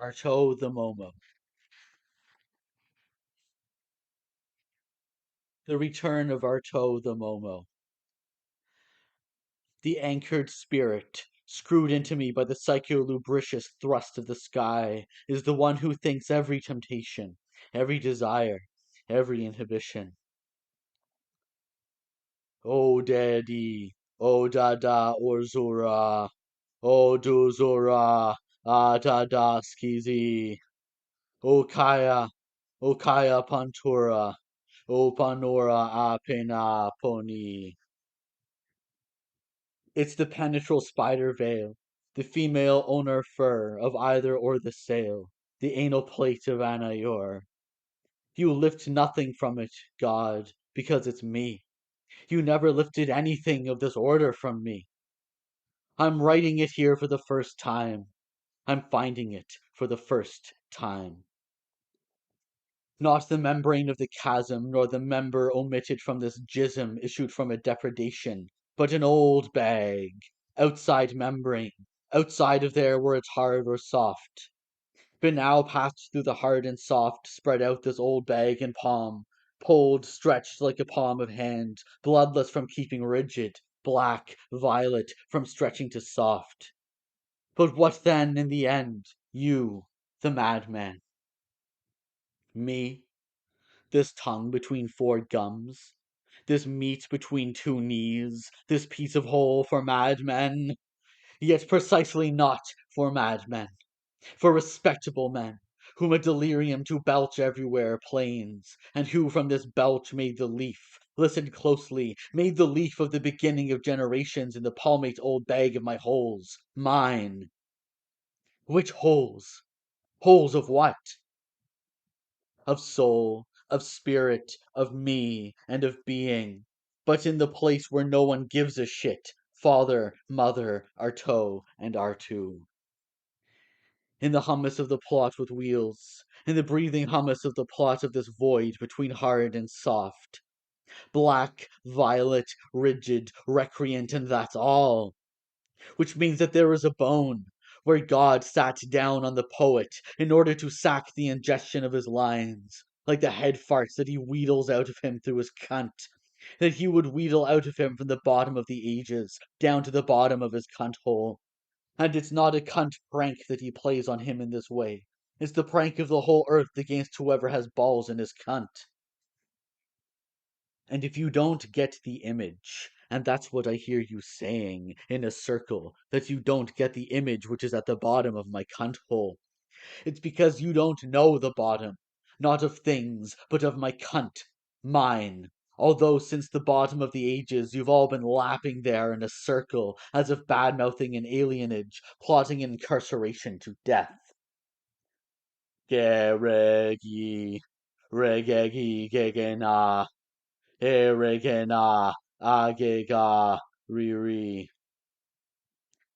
Artaud the Mômo. The return of Artaud the Mômo. The anchored spirit, screwed into me by the psycholubricious thrust of the sky, is the one who thinks every temptation, every desire, every inhibition. O Daddy, O Dada Orzura, O Duzura, Adada Skizi, O Kaya, O Kaya Pantura, O Panora Apena Poni. It's the penetral spider veil, the female owner fur of either or the sail, the anal plate of Anayor. You lift nothing from it, God, because it's me. You never lifted anything of this order from me. I'm writing it here for the first time. I'm finding it for the first time. Not the membrane of the chasm, nor the member omitted from this jism issued from a depredation, but an old bag, outside membrane, outside of there where it's hard or soft. But now passed through the hard and soft, spread out this old bag and palm, pulled, stretched like a palm of hand, bloodless from keeping rigid, black, violet, from stretching to soft. But what then in the end, you, the madman? Me? This tongue between four gums, this meat between two knees, this piece of hole for madmen, yet precisely not for madmen, for respectable men, whom a delirium to belch everywhere plains, and who from this belch made the leaf, listen closely, made the leaf of the beginning of generations in the palmate old bag of my holes, mine. Which holes? Holes of what? Of soul, of spirit, of me, and of being, but in the place where no one gives a shit, father, mother, Artaud, and Artaud. In the hummus of the plot with wheels, in the breathing hummus of the plot of this void between hard and soft. Black, violet, rigid, recreant, and that's all. Which means that there is a bone, where God sat down on the poet in order to sack the ingestion of his lines, like the head farts that he wheedles out of him through his cunt, that he would wheedle out of him from the bottom of the ages, down to the bottom of his cunt hole. And it's not a cunt prank that he plays on him in this way. It's the prank of the whole earth against whoever has balls in his cunt. And if you don't get the image, and that's what I hear you saying in a circle, that you don't get the image which is at the bottom of my cunt hole, it's because you don't know the bottom, not of things, but of my cunt, mine. Although since the bottom of the ages you've all been lapping there in a circle, as if bad-mouthing an alienage, plotting incarceration to death. Geregi, regegi gegena. Eregena agega riri.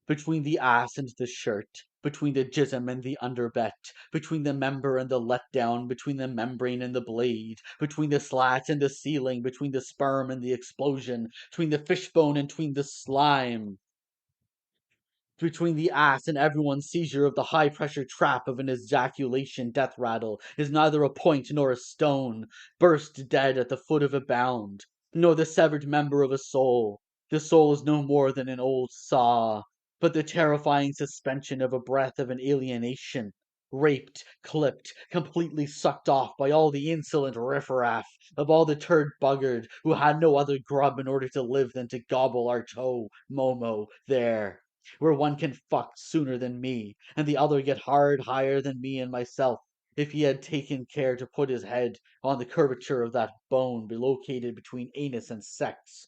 Between the ass and the shirt, between the jism and the underbet, between the member and the letdown, between the membrane and the blade, between the slat and the ceiling, between the sperm and the explosion, between the fishbone and between the slime, between the ass and everyone's seizure of the high pressure trap of an ejaculation death rattle is neither a point nor a stone, burst dead at the foot of a bound, nor the severed member of a soul. The soul is no more than an old saw, but the terrifying suspension of a breath of an alienation, raped, clipped, completely sucked off by all the insolent riffraff of all the turd buggered who had no other grub in order to live than to gobble Artaud, Mômo, there where one can fuck sooner than me, and the other get hard higher than me and myself, if he had taken care to put his head on the curvature of that bone located between anus and sex.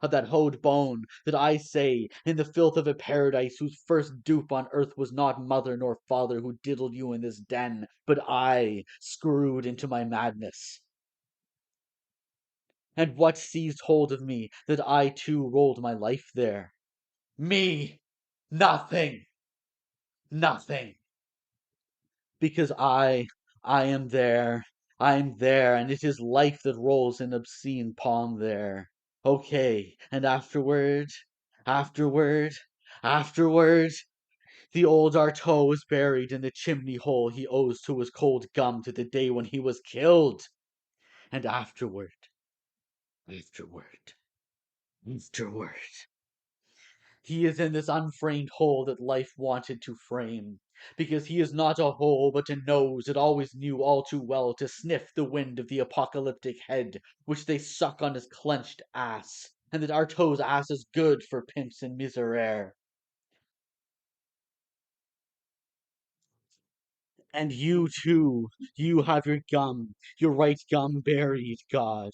Of that hoed bone that I say, in the filth of a paradise whose first dupe on earth was not mother nor father who diddled you in this den, but I, screwed into my madness. And what seized hold of me that I too rolled my life there? Me! Nothing! Nothing! Because I am there. I'm there, and it is life that rolls in obscene palm there. Okay, and afterward, afterward, afterward, The old Artaud was buried in the chimney hole he owes to his cold gum to the day when he was killed. And afterward, afterward, he is in this unframed hole that life wanted to frame. Because he is not a hole, but a nose it always knew all too well to sniff the wind of the apocalyptic head, which they suck on his clenched ass. And that Artaud's ass is good for pimps and miseraire. And you too, you have your right gum buried, God.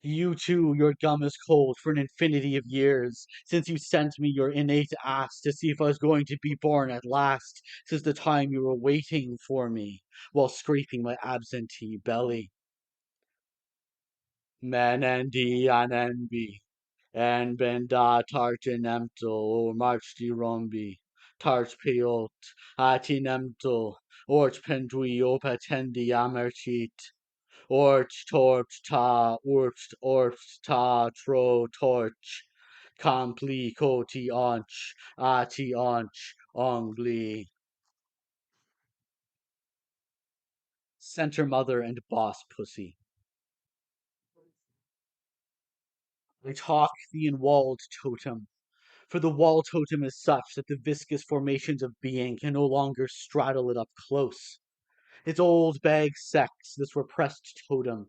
You too, your gum is cold for an infinity of years, since you sent me your innate ass to see if I was going to be born at last, since the time you were waiting for me, while scraping my absentee belly. Menendi anenbi, en benda tartinemto, or march di rombi, tart peot, atinemto, ort pendui opatendi amertit. Orcht ta tro torch, compli coti onch, ati onch, ongli. Center mother and boss pussy. I talk the in-walled totem, for the wall totem is such that the viscous formations of being can no longer straddle it up close. Its old bag sex, this repressed totem,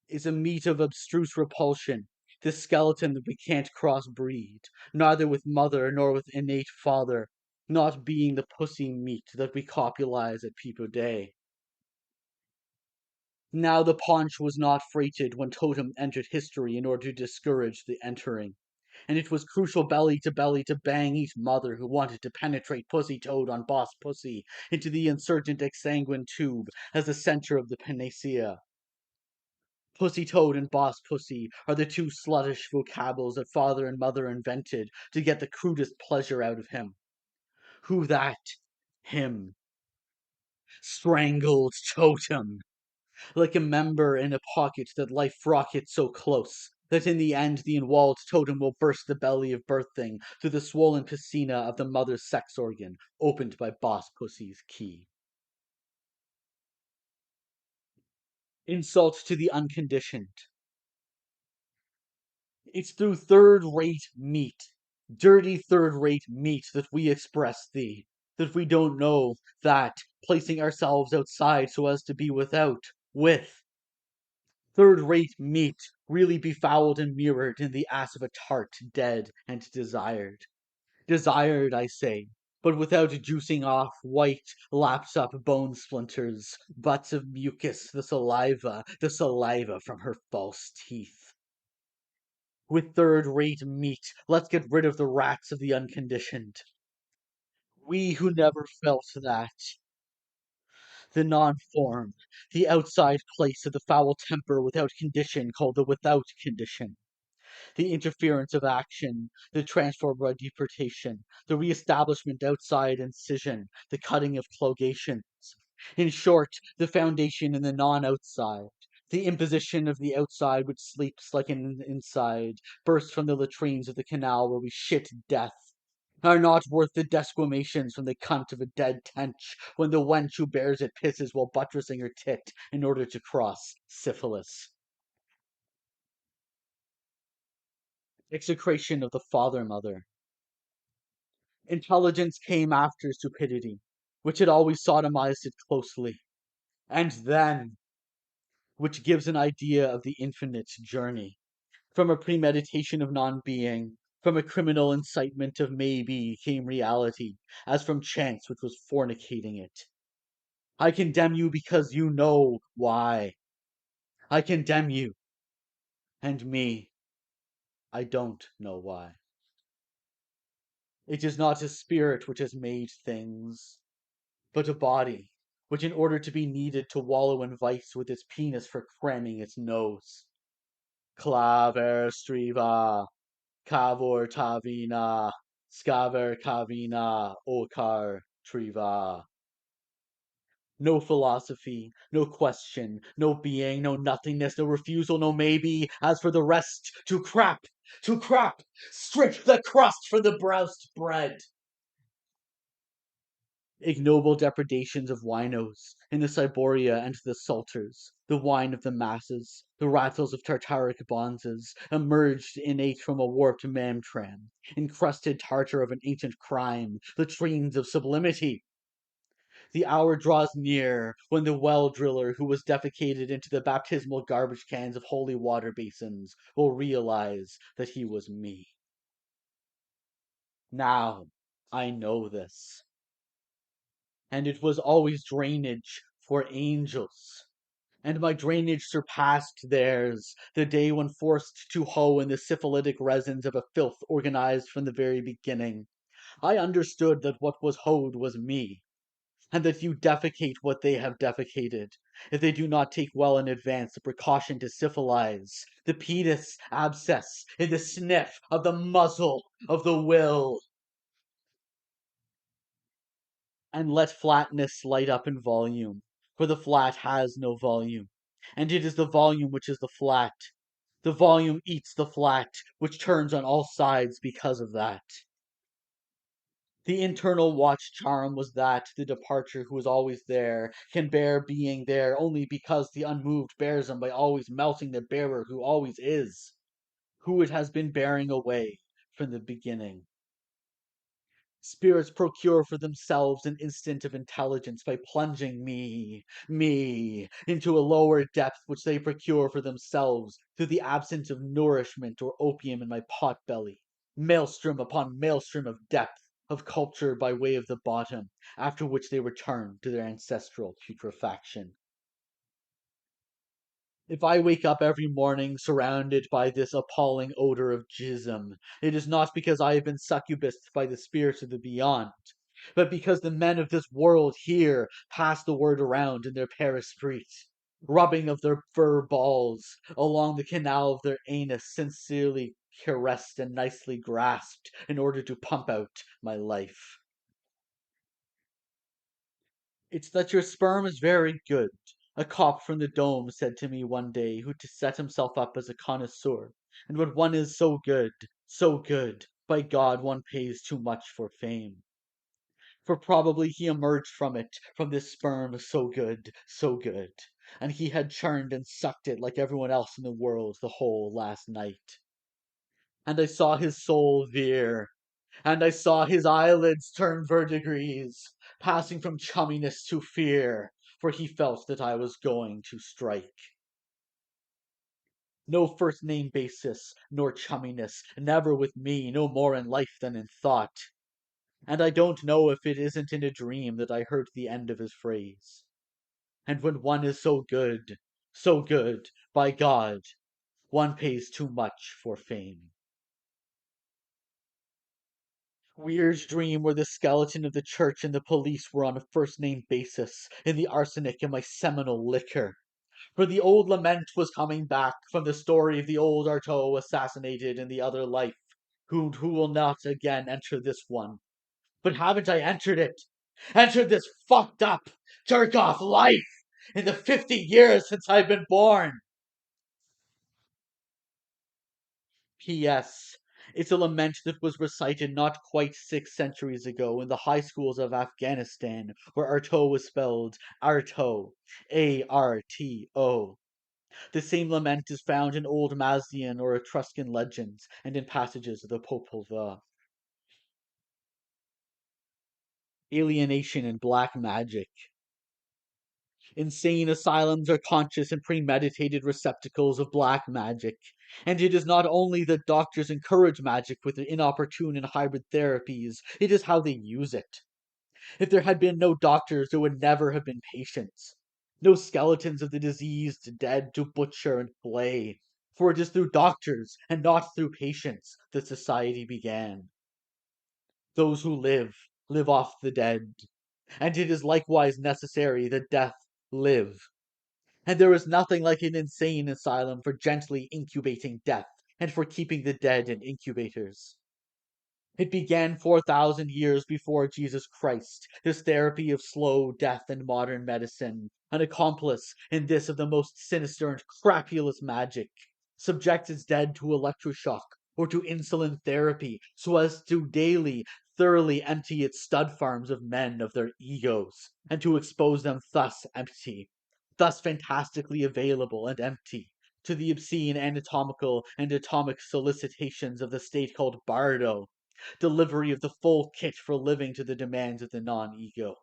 is a meat of abstruse repulsion, this skeleton that we can't crossbreed, neither with mother nor with innate father, not being the pussy meat that we copulize at peep o' day. Now the paunch was not freighted when Totem entered history in order to discourage the entering, and it was crucial belly to bang each mother who wanted to penetrate Pussy Toad on Boss Pussy into the insurgent exsanguine tube as the center of the panacea. Pussy Toad and Boss Pussy are the two sluttish vocables that father and mother invented to get the crudest pleasure out of him. Who that? Him. Strangled Totem. Like a member in a pocket that life rockets so close that in the end the inwalled totem will burst the belly of birthing through the swollen piscina of the mother's sex organ, opened by Boss Pussy's key. Insult to the unconditioned. It's through third-rate meat, dirty third-rate meat that we express thee, that we don't know that, placing ourselves outside so as to be without, with, third-rate meat really befouled and mirrored in the ass of a tart, dead and desired. Desired, I say, but without juicing off white, lapsed up bone splinters, butts of mucus, the saliva from her false teeth. With third-rate meat, let's get rid of the rats of the unconditioned. We who never felt that, the non-form, the outside place of the foul temper without condition called the without condition. The interference of action, the transfer by deportation, the re-establishment outside incision, the cutting of clogations. In short, the foundation in the non-outside, the imposition of the outside which sleeps like an inside, burst from the latrines of the canal where we shit death, are not worth the desquamations from the cunt of a dead tench when the wench who bears it pisses while buttressing her tit in order to cross syphilis. Execration of the father-mother. Intelligence came after stupidity, which had always sodomized it closely, and then, which gives an idea of the infinite journey. From a premeditation of non-being, from a criminal incitement of maybe, came reality, as from chance which was fornicating it. I condemn you because you know why. I condemn you, and me, I don't know why. It is not a spirit which has made things, but a body, which in order to be needed to wallow in vice with its penis for cramming its nose. Claver striva, cavor tavina, scaver cavina, ocar triva. No philosophy, no question, no being, no nothingness, no refusal, no maybe. As for the rest, to crap, strip the crust for the broused bread. Ignoble depredations of winos in the Cyboria and the Psalters, the wine of the masses, the rattles of Tartaric bonzes, emerged innate from a warped mamtram, encrusted tartar of an ancient crime, latrines of sublimity. The hour draws near when the well driller who was defecated into the baptismal garbage cans of holy water basins will realize that he was me. Now I know this. And it was always drainage for angels. And my drainage surpassed theirs the day when forced to hoe in the syphilitic resins of a filth organized from the very beginning. I understood that what was hoed was me, and that you defecate what they have defecated, if they do not take well in advance the precaution to syphilize the pedis abscess in the sniff of the muzzle of the will. And let flatness light up in volume, for the flat has no volume, and it is the volume which is the flat. The volume eats the flat, which turns on all sides because of that. The internal watch charm was that the departure who is always there can bear being there only because the unmoved bears him by always melting the bearer who always is, who it has been bearing away from the beginning. Spirits procure for themselves an instant of intelligence by plunging me, into a lower depth which they procure for themselves through the absence of nourishment or opium in my pot belly. Maelstrom upon maelstrom of depth, of culture by way of the bottom, after which they return to their ancestral putrefaction. If I wake up every morning surrounded by this appalling odor of jism, it is not because I have been succubused by the spirits of the beyond, but because the men of this world here pass the word around in their Paris streets, rubbing of their fur balls along the canal of their anus, sincerely caressed and nicely grasped in order to pump out my life. It's that your sperm is very good, a cop from the Dome said to me one day who to set himself up as a connoisseur, and when one is so good, by God one pays too much for fame. For probably he emerged from it, from this sperm so good, and he had churned and sucked it like everyone else in the world the whole last night. And I saw his soul veer, and I saw his eyelids turn verdigris, passing from chumminess to fear, for he felt that I was going to strike. No first name basis, nor chumminess, never with me, no more in life than in thought. And I don't know if it isn't in a dream that I heard the end of his phrase. And when one is so good, by God, one pays too much for fame. Weird dream where the skeleton of the church and the police were on a first name basis in the arsenic in my seminal liquor. For the old lament was coming back from the story of the old Artaud assassinated in the other life, who will not again enter this one. But haven't I entered it? Entered this fucked up, jerk off life in the 50 years since I've been born? P.S. It's a lament that was recited not quite 6 centuries ago in the high schools of Afghanistan, where Artaud was spelled Arto, Arto. The same lament is found in old Mazdian or Etruscan legends and in passages of the Popol Vuh. Alienation and black magic. Insane asylums are conscious and premeditated receptacles of black magic. And it is not only that doctors encourage magic with their inopportune and hybrid therapies, it is how they use it. If there had been no doctors, there would never have been patients. No skeletons of the diseased dead to butcher and flay. For it is through doctors, and not through patients, that society began. Those who live off the dead. And it is likewise necessary that death live. And there is nothing like an insane asylum for gently incubating death, and for keeping the dead in incubators. It began 4,000 years before Jesus Christ, this therapy of slow death in modern medicine, an accomplice in this of the most sinister and crapulous magic, subjects its dead to electroshock or to insulin therapy so as to daily thoroughly empty its stud farms of men of their egos, and to expose them thus empty, thus fantastically available and empty, to the obscene anatomical and atomic solicitations of the state called Bardo, delivery of the full kit for living to the demands of the non-ego.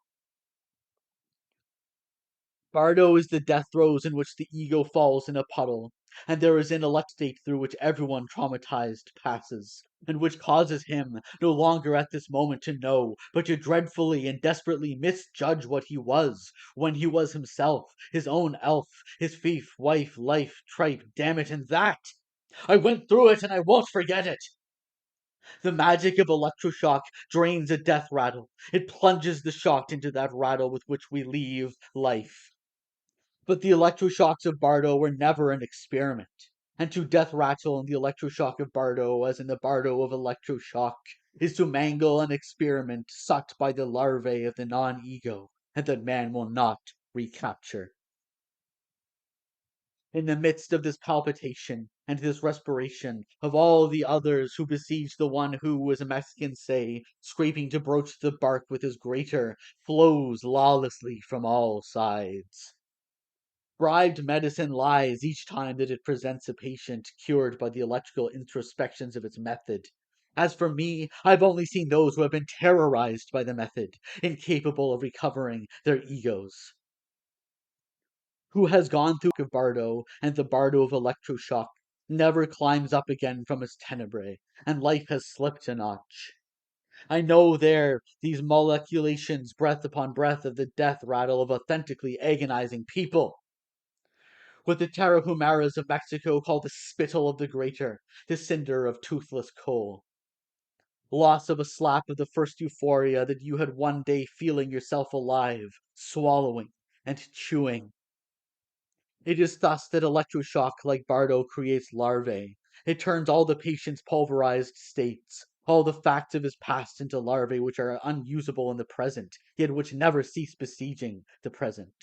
Bardo is the death throes in which the ego falls in a puddle, and there is an elect state through which everyone traumatized passes, and which causes him no longer at this moment to know, but to dreadfully and desperately misjudge what he was, when he was himself, his own elf, his fief, wife, life, tripe, damn it, and that! I went through it and I won't forget it! The magic of electroshock drains a death rattle. It plunges the shocked into that rattle with which we leave life. But the electroshocks of Bardo were never an experiment. And to death rattle in the electroshock of Bardo, as in the Bardo of electroshock, is to mangle an experiment sucked by the larvae of the non-ego, and that man will not recapture. In the midst of this palpitation and this respiration of all the others who besiege the one who, as Mexicans say, scraping to broach the bark with his grater, flows lawlessly from all sides. Bribed medicine lies each time that it presents a patient cured by the electrical introspections of its method. As for me, I've only seen those who have been terrorized by the method, incapable of recovering their egos. Who has gone through of Bardo and the Bardo of electroshock never climbs up again from his tenebrae, and life has slipped a notch. I know there these moleculations, breath upon breath of the death rattle of authentically agonizing people. What the Tarahumaras of Mexico call the spittle of the greater, the cinder of toothless coal. Loss of a slap of the first euphoria that you had one day feeling yourself alive, swallowing and chewing. It is thus that electroshock, like Bardo, creates larvae. It turns all the patient's pulverized states, all the facts of his past into larvae which are unusable in the present, yet which never cease besieging the present.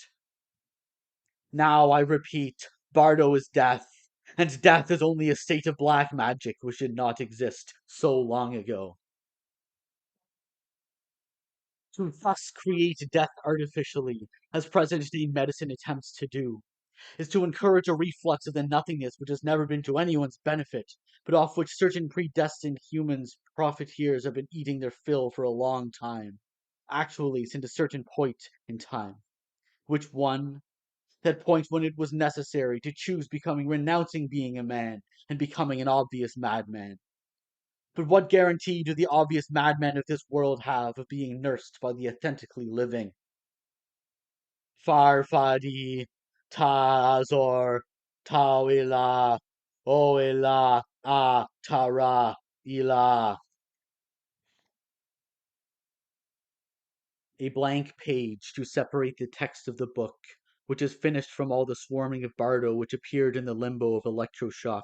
Now I repeat, Bardo is death, and death is only a state of black magic which did not exist so long ago. To thus create death artificially, as present-day medicine attempts to do, is to encourage a reflux of the nothingness which has never been to anyone's benefit, but off which certain predestined humans profiteers have been eating their fill for a long time, actually since a certain point in time. Which one? That point when it was necessary to choose becoming renouncing being a man and becoming an obvious madman. But what guarantee do the obvious madmen of this world have of being nursed by the authentically living? Farfadi, Tazor, Tawila, Oila, A, Tara, Ila. A blank page to separate the text of the book, which is finished from all the swarming of Bardo which appeared in the limbo of electroshock.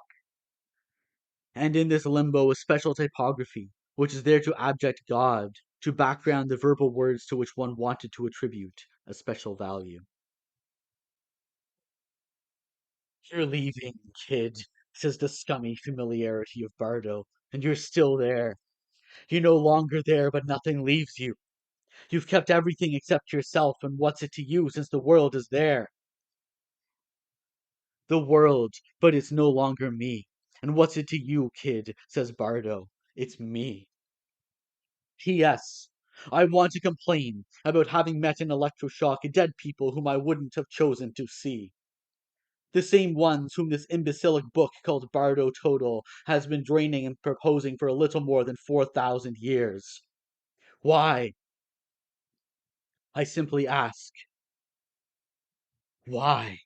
And in this limbo a special typography, which is there to abject God, to background the verbal words to which one wanted to attribute a special value. You're leaving, kid, says the scummy familiarity of Bardo, and you're still there. You're no longer there, but nothing leaves you. You've kept everything except yourself, and what's it to you since the world is there? The world, but it's no longer me. And what's it to you, kid, says Bardo. It's me. P.S. I want to complain about having met in electroshock dead people whom I wouldn't have chosen to see. The same ones whom this imbecilic book called Bardo Total has been draining and proposing for a little more than 4,000 years. Why? I simply ask, why?